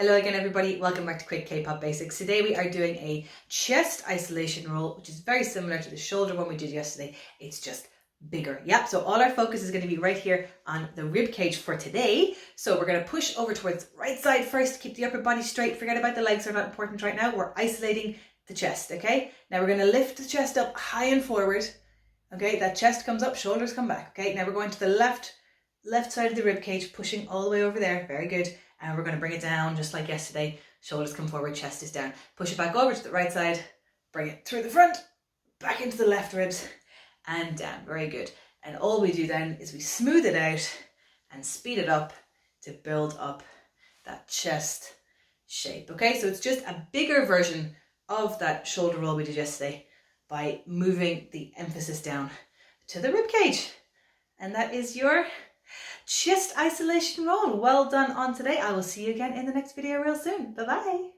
Hello again everybody, welcome back to Quick K-Pop Basics. Today we are doing a chest isolation roll, which is very similar to the shoulder one we did yesterday. It's just bigger. Yep, so all our focus is going to be right here on the rib cage for today. So we're going to push over towards the right side first, keep the upper body straight, forget about the legs, they're not important right now. We're isolating the chest, okay? Now we're going to lift the chest up high and forward. Okay, that chest comes up, shoulders come back. Okay, now we're going to the left side of the rib cage, pushing all the way over there. Very good. And we're going to bring it down just like yesterday. Shoulders come forward, chest is down. Push it back over to the right side, bring it through the front, back into the left ribs, and down. Very good. And all we do then is we smooth it out and speed it up to build up that chest shape. Okay, so it's just a bigger version of that shoulder roll we did yesterday by moving the emphasis down to the rib cage. And that is your chest isolation roll. Well done on today. I will see you again in the next video real soon. Bye bye.